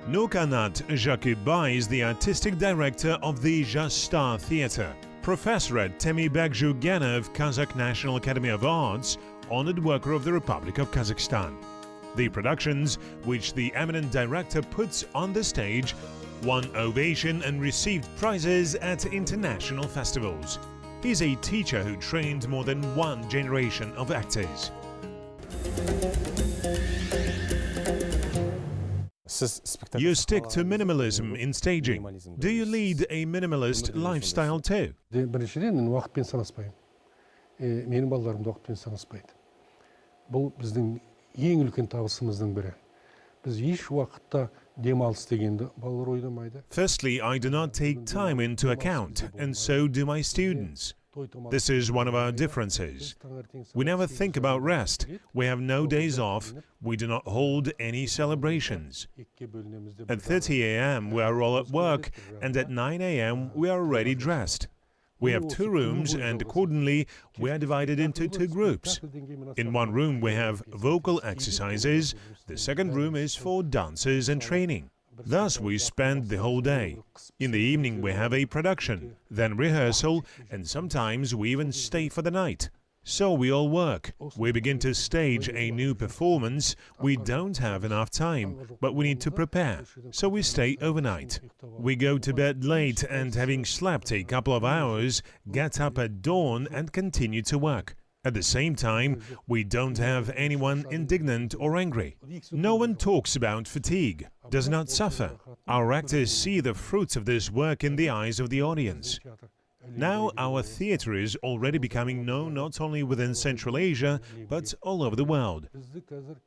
Nurkanat Zhakypbay is the artistic director of the Zhastar Theatre, professor at Temibekju Ganov Kazakh National Academy of Arts, honored worker of the Republic of Kazakhstan. The productions, which the eminent director puts on the stage, won ovation and received prizes at international festivals. He's a teacher who trained more than one generation of actors. You stick to minimalism in staging. Do you lead a minimalist lifestyle too? Біріншіден, мен уақытпен санаспаймын. Менің балаларым да уақытпен санаспайды. Бұл біздің ең үлкен табысымыздың бірі. Біз еш уақытта демалыс дегенді балалар ойламайды. Firstly, I do not take time into account, and so do my students. This is one of our differences. We never think about rest. We have no days off. We do not hold any celebrations. At 30 a.m. we are all at work, and at 9 a.m. we are already dressed. We have 2 rooms, and accordingly we are divided into 2 groups. In one room we have vocal exercises. The second room is for dances and training. Thus we spend the whole day. In the evening we have a production, then rehearsal, and sometimes we even stay for the night. So we all work. We begin to stage a new performance. We don't have enough time, but we need to prepare. So we stay overnight. We go to bed late and, having slept a couple of hours, get up at dawn and continue to work. At the same time, we don't have anyone indignant or angry. No one talks about fatigue, does not suffer. Our actors see the fruits of this work in the eyes of the audience. Now our theatre is already becoming known not only within Central Asia, but all over the world.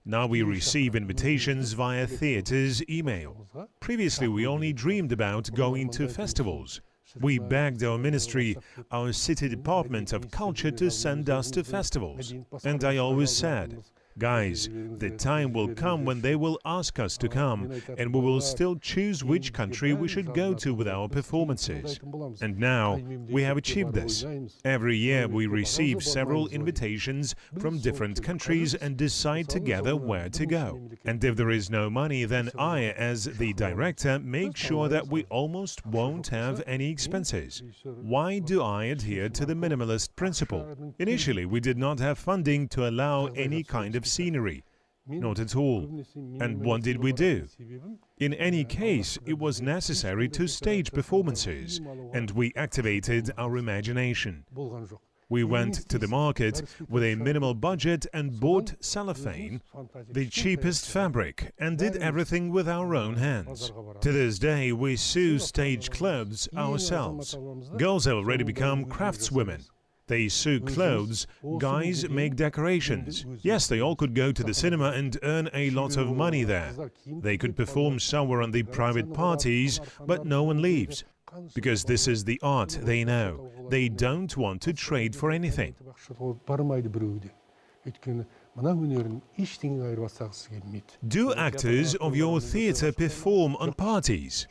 Now we receive invitations via theatre's email. Previously we only dreamed about going to festivals. We begged our ministry, our city department of culture, to send us to festivals. And I always said, guys, the time will come when they will ask us to come, and we will still choose which country we should go to with our performances. And now we have achieved this. Every year we receive several invitations from different countries and decide together where to go. And if there is no money, then I, as the director, make sure that we almost won't have any expenses. Why do I adhere to the minimalist principle? Initially, we did not have funding to allow any kind of scenery. Not at all. And what did we do? In any case, it was necessary to stage performances, and we activated our imagination. We went to the market with a minimal budget and bought cellophane, the cheapest fabric, and did everything with our own hands. To this day, we sew stage clothes ourselves. Girls have already become craftswomen. They sew clothes, guys make decorations. Yes, they all could go to the cinema and earn a lot of money there. They could perform somewhere on the private parties, but no one leaves. Because this is the art they know. They don't want to trade for anything. Do actors of your theatre perform on parties?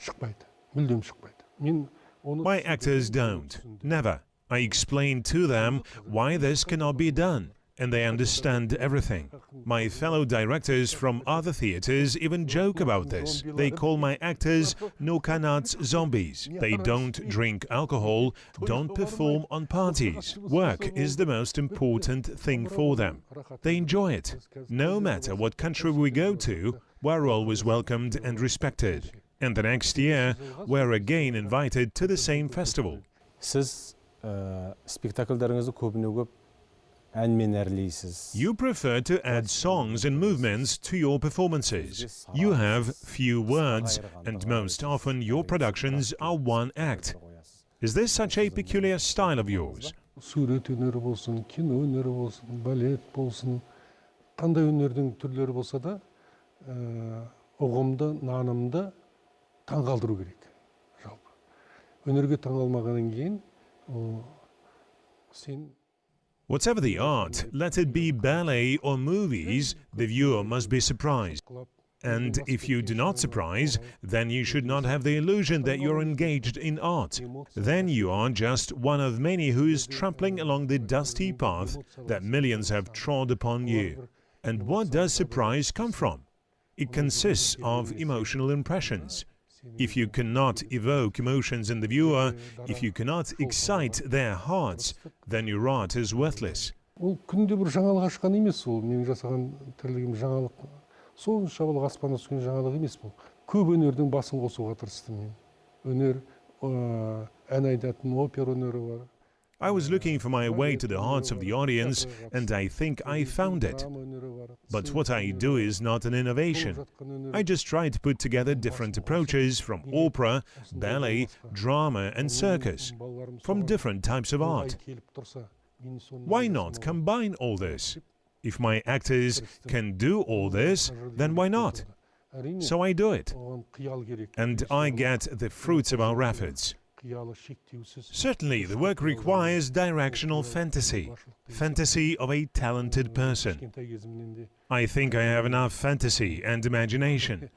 My actors don't. Never. I explain to them why this cannot be done, and they understand everything. My fellow directors from other theatres even joke about this. They call my actors Nurkanat zombies. They don't drink alcohol, don't perform on parties. Work is the most important thing for them. They enjoy it. No matter what country we go to, we're always welcomed and respected. And the next year, we're again invited to the same festival. You prefer to add songs and movements to your performances. You have few words, and most often your productions are one act. Is this such a peculiar style of yours? Whatever the art, let it be ballet or movies, the viewer must be surprised. And if you do not surprise, then you should not have the illusion that you're engaged in art. Then you are just one of many who is trampling along the dusty path that millions have trod upon you. And what does surprise come from? It consists of emotional impressions. If you cannot evoke emotions in the viewer, if you cannot excite their hearts, then your art is worthless. Ол күнде бір жаңалық ашқан емес, ол менің жасаған тірлігім жаңалық. Сонша бұл аспаннан түскен жаңалық емес бұл. Көп өнердің басын қосуға тырыстым мен. Өнер, ән айтатын опера өнері бар. I was looking for my way to the hearts of the audience, and I think I found it. But what I do is not an innovation. I just try to put together different approaches from opera, ballet, drama and circus, from different types of art. Why not combine all this? If my actors can do all this, then why not? So I do it, and I get the fruits of our efforts. Certainly, the work requires directional fantasy, fantasy of a talented person. I think I have enough fantasy and imagination.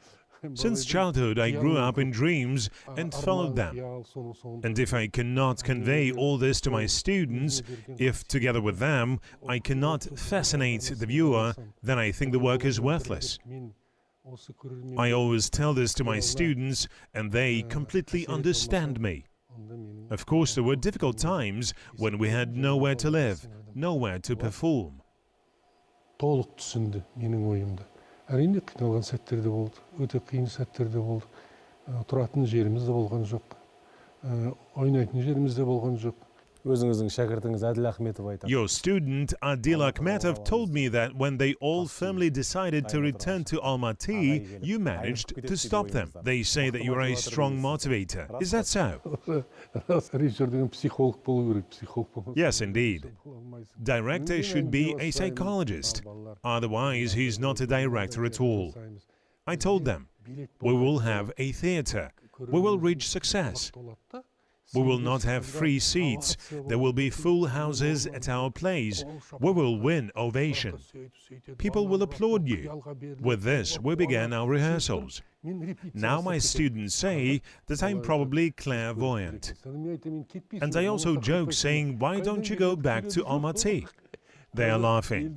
Since childhood, I grew up in dreams and followed them. And if I cannot convey all this to my students, if together with them I cannot fascinate the viewer, then I think the work is worthless. I always tell this to my students, and they completely understand me. Of course, there were difficult times when we had nowhere to live, nowhere to perform. Толық түсінді менің ойымды. Әрине қиналған сәттер де болды, өте қиын сәттер де болды. Тұратын жеріміз де болған жоқ, ойнайтын жеріміз де болған жоқ. Your student Adil Akhmetov told me that when they all firmly decided to return to Almaty, you managed to stop them. They say that you are a strong motivator. Is that so? Yes, indeed. Director should be a psychologist. Otherwise, he's not a director at all. I told them, we will have a theater. We will reach success. We will not have free seats. There will be full houses at our plays. We will win ovation. People will applaud you. With this, we began our rehearsals. Now my students say that I'm probably clairvoyant. And I also joke saying, why don't you go back to Almaty? They are laughing.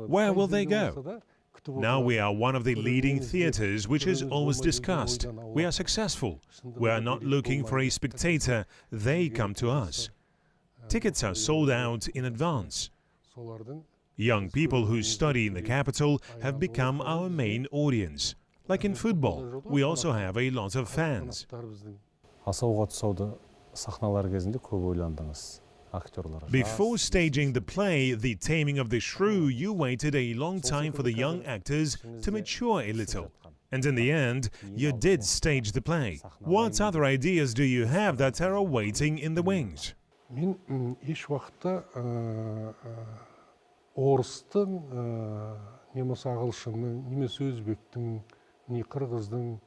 Where will they go? Now we are one of the leading theaters, which is always discussed. We are successful. We are not looking for a spectator. They come to us. Tickets are sold out in advance. Young people who study in the capital have become our main audience. Like in football, we also have a lot of fans. Before staging the play, The Taming of the Shrew, you waited a long time for the young actors to mature a little. And in the end, you did stage the play. What other ideas do you have that are awaiting in the wings? Мен еш уақытта орыстың, немесе ағылшынның, немесе өзбектің, не қырғыздың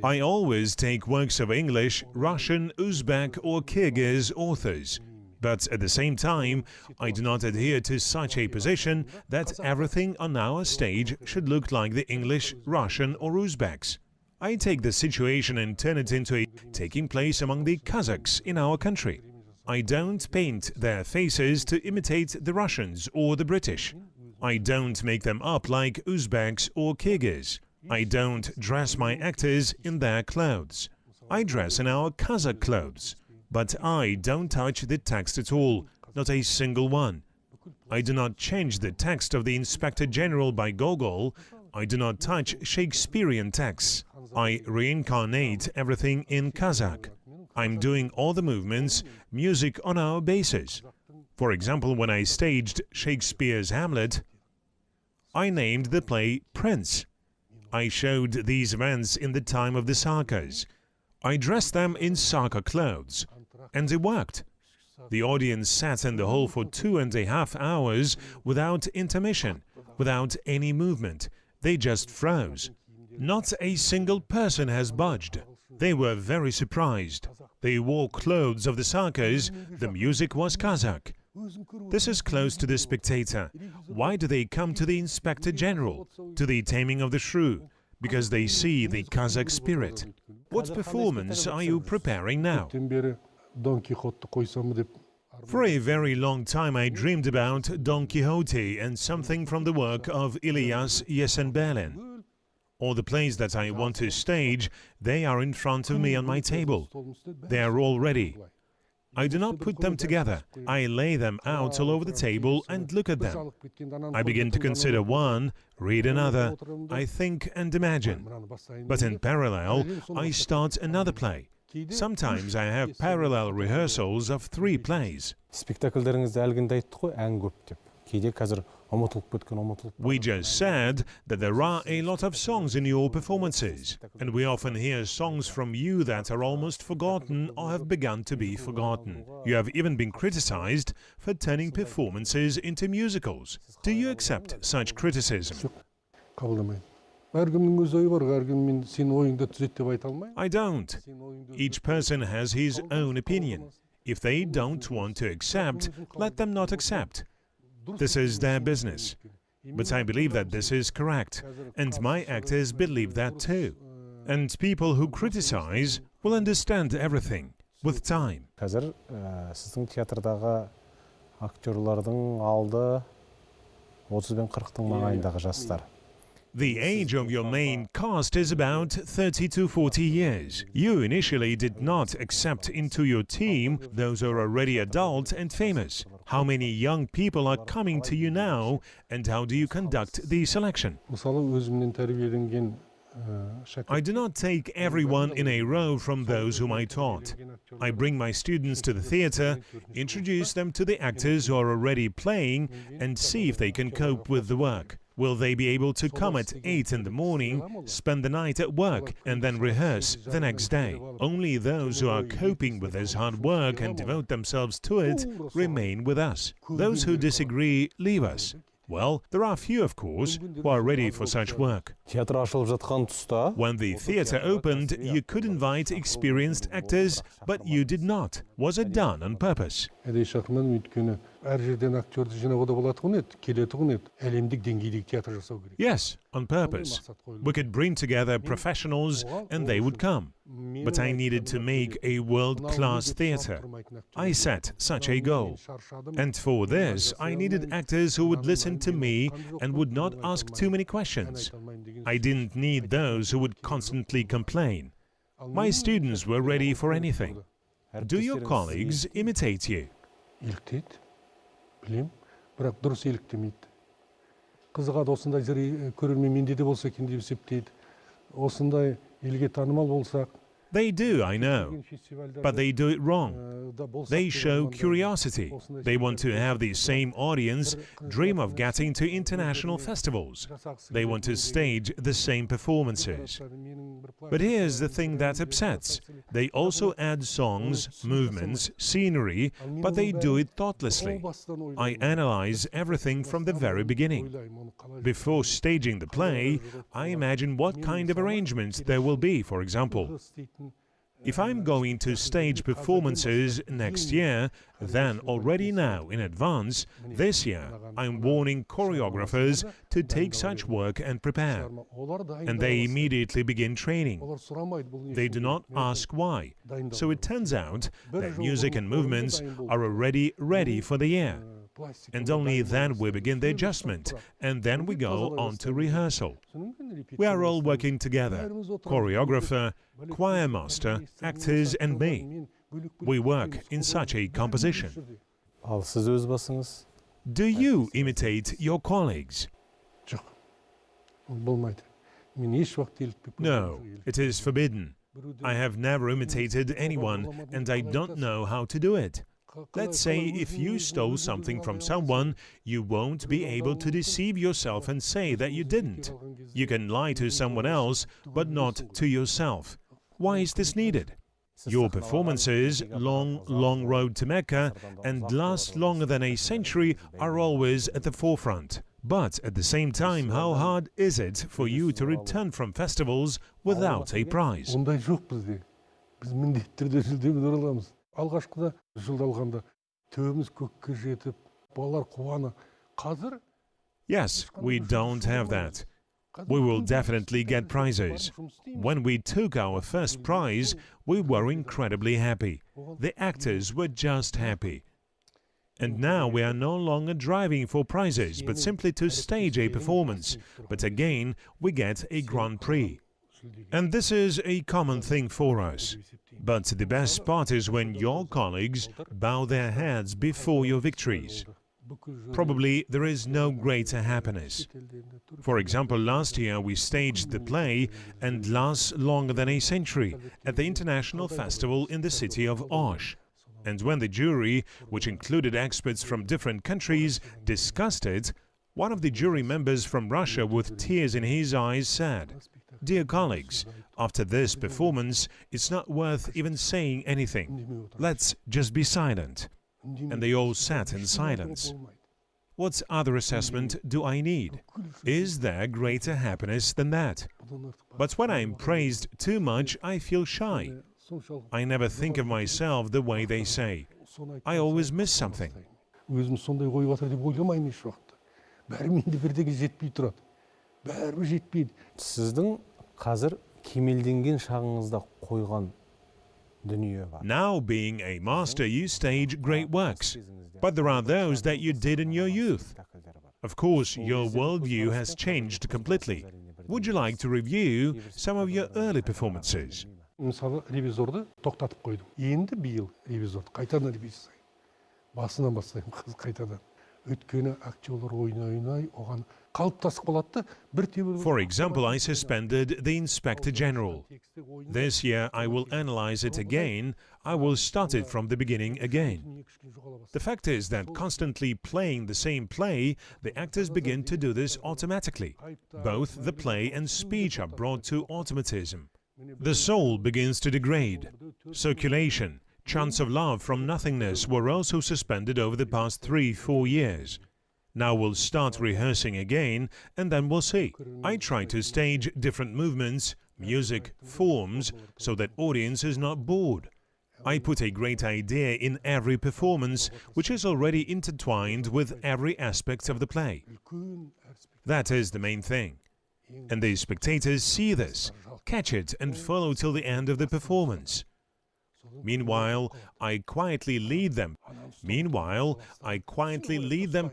I always take works of English, Russian, Uzbek or Kyrgyz authors. But at the same time, I do not adhere to such a position that everything on our stage should look like the English, Russian or Uzbeks. I take the situation and turn it into a taking place among the Kazakhs in our country. I don't paint their faces to imitate the Russians or the British. I don't make them up like Uzbeks or Kyrgyz. I don't dress my actors in their clothes. I dress in our Kazakh clothes. But I don't touch the text at all, not a single one. I do not change the text of the Inspector General by Gogol. I do not touch Shakespearean texts. I reincarnate everything in Kazakh. I'm doing all the movements, music on our basis. For example, when I staged Shakespeare's Hamlet, I named the play Prince. I showed these events in the time of the Sakas. I dressed them in Saka clothes, and it worked. The audience sat in the hall for 2.5 hours without intermission, without any movement. They just froze. Not a single person has budged. They were very surprised. They wore clothes of the Sakas. The music was Kazakh. This is close to the spectator. Why do they come to the Inspector General, to the taming of the shrew? Because they see the Kazakh spirit. What performance are you preparing now? For a very long time I dreamed about Don Quixote and something from the work of Ilyas Yesenbelin. All the plays that I want to stage, they are in front of me on my table. They are all ready. I do not put them together. I lay them out all over the table and look at them. I begin to consider one, read another, I think and imagine. But in parallel, I start another play. Sometimes I have parallel rehearsals of 3 plays. We just said that there are a lot of songs in your performances, and we often hear songs from you that are almost forgotten or have begun to be forgotten. You have even been criticized for turning performances into musicals. Do you accept such criticism? I don't. Each person has his own opinion. If they don't want to accept, let them not accept. This is their business. But I believe that this is correct, and my actors believe that too. And people who criticize will understand everything with time. The age of your main cast is about 30 to 40 years. You initially did not accept into your team those who are already adult and famous. How many young people are coming to you now, and how do you conduct the selection? I do not take everyone in a row from those whom I taught. I bring my students to the theater, introduce them to the actors who are already playing, and see if they can cope with the work. Will they be able to come at 8 in the morning, spend the night at work, and then rehearse the next day? Only those who are coping with this hard work and devote themselves to it remain with us. Those who disagree leave us. Well, there are few, of course, who are ready for such work. When the theater opened, you could invite experienced actors, but you did not. Was it done on purpose? Yes, on purpose. We could bring together professionals and they would come. But I needed to make a world-class theater. I set such a goal. And for this, I needed actors who would listen to me and would not ask too many questions. I didn't need those who would constantly complain. My students were ready for anything. Do your colleagues imitate you? They do, I know, but they do it wrong. They show curiosity. They want to have the same audience, dream of getting to international festivals. They want to stage the same performances. But here's the thing that upsets. They also add songs, movements, scenery, but they do it thoughtlessly. I analyze everything from the very beginning. Before staging the play, I imagine what kind of arrangements there will be, for example. If I'm going to stage performances next year, then already now, in advance, this year, I'm warning choreographers to take such work and prepare. And they immediately begin training. They do not ask why. So it turns out that music and movements are already ready for the year. And only then we begin the adjustment, and then we go on to rehearsal. We are all working together, choreographer, choir master, actors and me. We work in such a composition. Do you imitate your colleagues? No, it is forbidden. I have never imitated anyone, and I don't know how to do it. Let's say if you stole something from someone, you won't be able to deceive yourself and say that you didn't. You can lie to someone else, but not to yourself. Why is this needed? Your performances, long road to Mecca, and last longer than a century, are always at the forefront. But at the same time, how hard is it for you to return from festivals without a prize? Алғашқыда жылда алғанда Төбіміз көкке жетіп, балалар қуаны. Қазір Yes, we don't have that. We will definitely get prizes. When we took our first prize, we were incredibly happy. The actors were just happy. And now we are no longer driving for prizes, but simply to stage a performance. But again, we get a Grand Prix. And this is a common thing for us. But the best part is when your colleagues bow their heads before your victories. Probably there is no greater happiness. For example, last year we staged the play "And Lasts Longer Than a Century" at the International Festival in the city of Osh. And when the jury, which included experts from different countries, discussed it, one of the jury members from Russia with tears in his eyes said, "Dear colleagues, after this performance, it's not worth even saying anything. Let's just be silent." And they all sat in silence. What other assessment do I need? Is there greater happiness than that? But when I am praised too much, I feel shy. I never think of myself the way they say. I always miss something. Өзім сондай қойып жатыр деп ойламаймын еш уақытта. Бәрі менде бірдеңе жетпей тұрады. Бәрібір жетпейді. Сіздің қазір кемелденген шағыңызда қойған дүние бар. Now, being a master, you stage great works. But there are those that you did in your youth. Of course, your worldview has changed completely. Would you like to review some of your early performances? Мысалы, ревизорды тоқтатып қойдым. Енді биыл ревизорды қайтадан ревизия. Басынан бастаймын қайтадан. Өткені актерлар ойнай, оған қалыптасып қалады. For example, I suspended the Inspector General. This year I will analyze it again. I will start it from the beginning again. The fact is that constantly playing the same play, the actors begin to do this automatically. Both the play and speech are brought to automatism. The soul begins to degrade. Circulation, chants of love from nothingness were also suspended over the past 3-4 years. Now we'll start rehearsing again, and then we'll see. I try to stage different movements, music, forms, so that audience is not bored. I put a great idea in every performance, which is already intertwined with every aspect of the play. That is the main thing. And the spectators see this, catch it, and follow till the end of the performance. Meanwhile, I quietly lead them.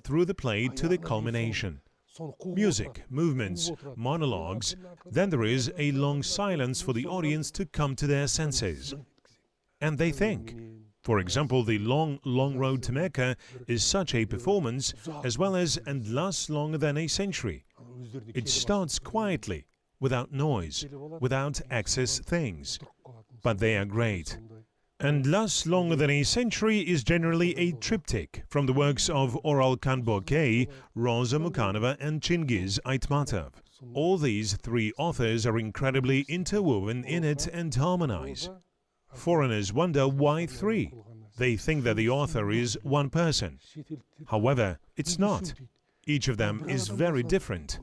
Through the play to the culmination. Music, movements, monologues. Then there is a long silence for the audience to come to their senses. And they think. For example, the long road to Mecca is such a performance, as well as "And Lasts Longer Than a Century." It starts quietly, without noise, without excess things. But they are great. "And Lasts Longer Than a Century" is generally a triptych from the works of Oralkan Bokay, Rosa Mukanova and Chingiz Aytmatov. All these three authors are incredibly interwoven in it and harmonize. Foreigners wonder why three. They think that the author is one person. However, it's not. Each of them is very different.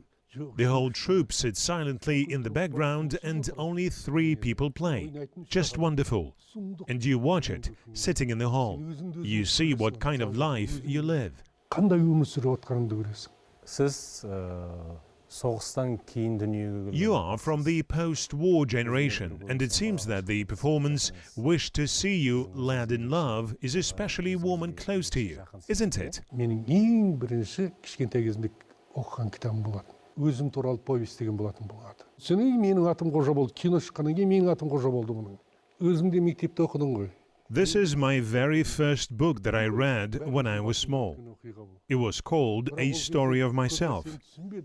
The whole troupe sits silently in the background and only 3 people play. Just wonderful. And you watch it, sitting in the hall. You see what kind of life you live. You are from the post-war generation, and it seems that the performance "Wish to See You, Lad in Love" is especially warm and close to you, isn't it? Өзім туралы повесть деген болатын бұл аты. Содан кейін менің атым Қожа болды. Кино шыққаннан кейін менің атым Қожа болды бұның. Өзім де мектепте оқыдым ғой. This is my very first book that I read when I was small. It was called "A Story of Myself."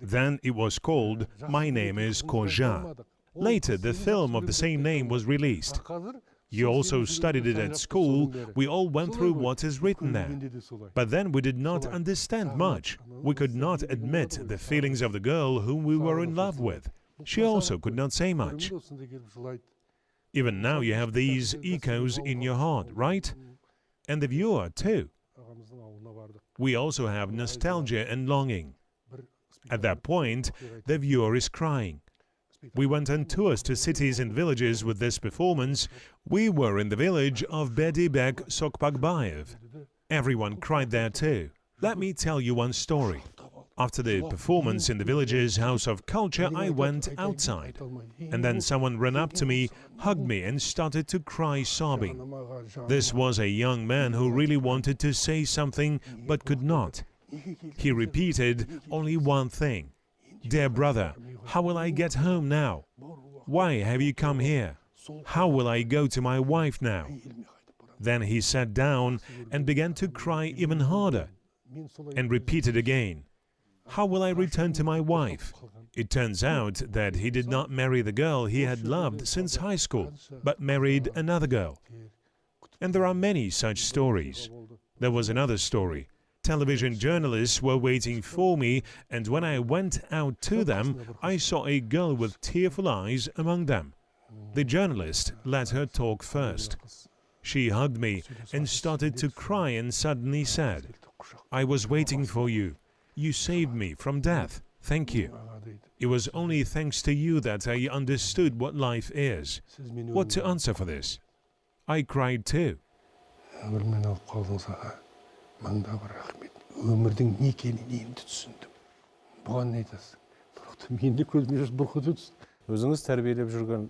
Then it was called "My Name is Koja." Later, the film of the same name was released. You also studied it at school. We all went through what is written there. But then we did not understand much. We could not admit the feelings of the girl whom we were in love with. She also could not say much. Even now you have these echoes in your heart, right? And the viewer too. We also have nostalgia and longing. At that point, the viewer is crying. We went on tours to cities and villages with this performance. We were in the village of Bedibek Sokpakbayev. Everyone cried there too. Let me tell you one story. After the performance in the village's House of Culture, I went outside. And then someone ran up to me, hugged me and started to cry, sobbing. This was a young man who really wanted to say something but could not. He repeated only one thing. "Dear brother, how will I get home now? Why have you come here? How will I go to my wife now?" Then he sat down and began to cry even harder and repeated again, "How will I return to my wife?" It turns out that he did not marry the girl he had loved since high school, but married another girl. And there are many such stories. There was another story. Television journalists were waiting for me, and when I went out to them, I saw a girl with tearful eyes among them. The journalist let her talk first. She hugged me and started to cry and suddenly said, "I was waiting for you. You saved me from death. Thank you. It was only thanks to you that I understood what life is." What to answer for this? I cried too. Өзіңіз тәрбиелеп жүрген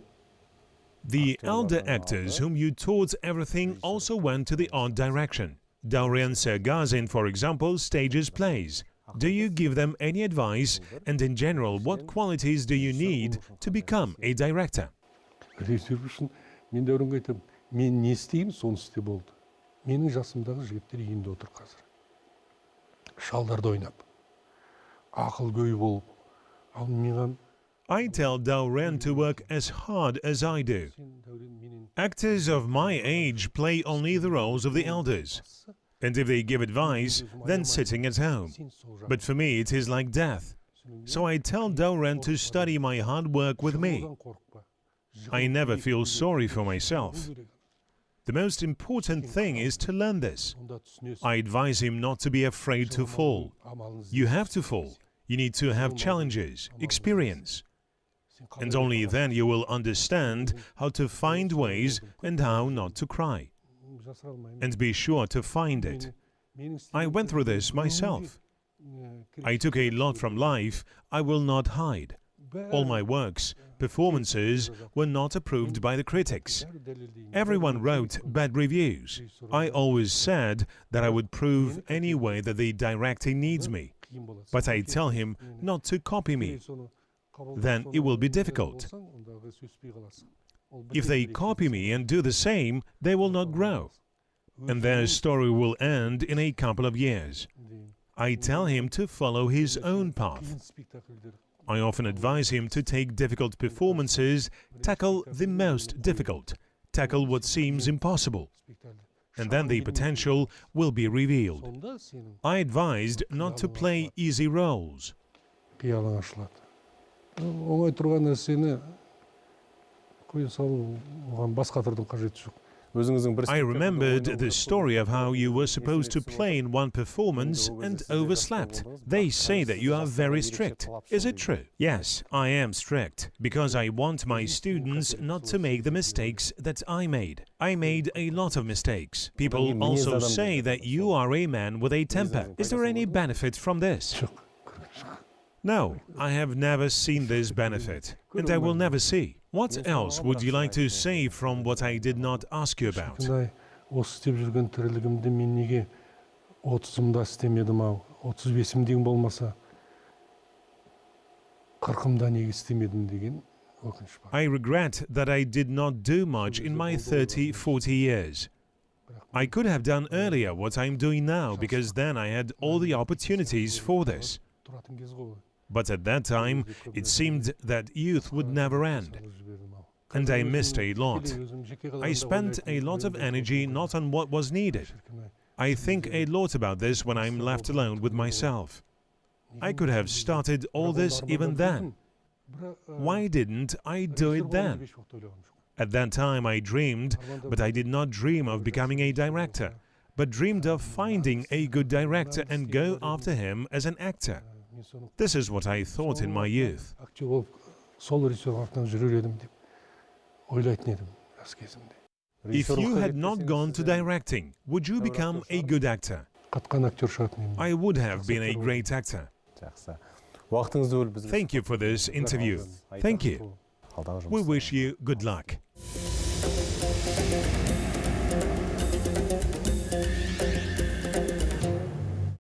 The elder actors whom you taught everything also went to the art direction. Daurian Sergazin, for example, stages plays. Do you give them any advice? And in general, what qualities do you need to become a director? Режиссер үшін мен де өрінге айтамын, мен не істеймін, соны істе болды. Менің жасымдағы жігіттер үйінде отыр қазір. Шалдарды ойнап, ақыл көй болып, ал маған I tell Daurian to work as hard as I do. Actors of my age play only the roles of the elders. And if they give advice, then sitting at home. But for me, it is like death. So I tell Daurian to study my hard work with me. I never feel sorry for myself. The most important thing is to learn this. I advise him not to be afraid to fall. You have to fall. You need to have challenges, experience. And only then you will understand how to find ways and how not to cry. And be sure to find it. I went through this myself. I took a lot from life, I will not hide. All my works, performances, were not approved by the critics. Everyone wrote bad reviews. I always said that I would prove any way that the director needs me. But I tell him not to copy me. Then it will be difficult. If they copy me and do the same, they will not grow. And their story will end in a couple of years. I tell him to follow his own path. I often advise him to take difficult performances, tackle the most difficult, tackle what seems impossible. And then the potential will be revealed. I advised not to play easy roles. Оңай тұрған нәрсені қоя салу, оған бас қатырдың қажеті жоқ. I remembered the story of how you were supposed to play in one performance and overslept. They say that you are very strict. Is it true? Yes, I am strict, because I want my students not to make the mistakes that I made. I made a lot of mistakes. People also say that you are a man with a temper. Is there any benefit from this? No, I have never seen this benefit, and I will never see. What else would you like to say from what I did not ask you about? Осы істеп жүрген тірлігімді мен неге 30-ымда істемедім ау, 35-імден болмаса 40-ымда неге істемедім деген өкініш бар. I regret that I did not do much in my 30-40 years. I could have done earlier what I'm doing now, because then I had all the opportunities for this. But at that time, it seemed that youth would never end. And I missed a lot. I spent a lot of energy not on what was needed. I think a lot about this when I'm left alone with myself. I could have started all this even then. Why didn't I do it then? At that time I dreamed, but I did not dream of becoming a director, but dreamed of finding a good director and go after him as an actor. This is what I thought in my youth. Сол режиссер артынан жүрер едім деп ойлайтын едім жас кезімде. If you had not gone to directing, would you become a good actor? Қатқан актер шығатын едім. I would have been a great actor. Жақсы. Уақытыңызды бөліп бізге. Thank you for this interview. Thank you. Алдағы We жұмыстарыңызға. wish you good luck.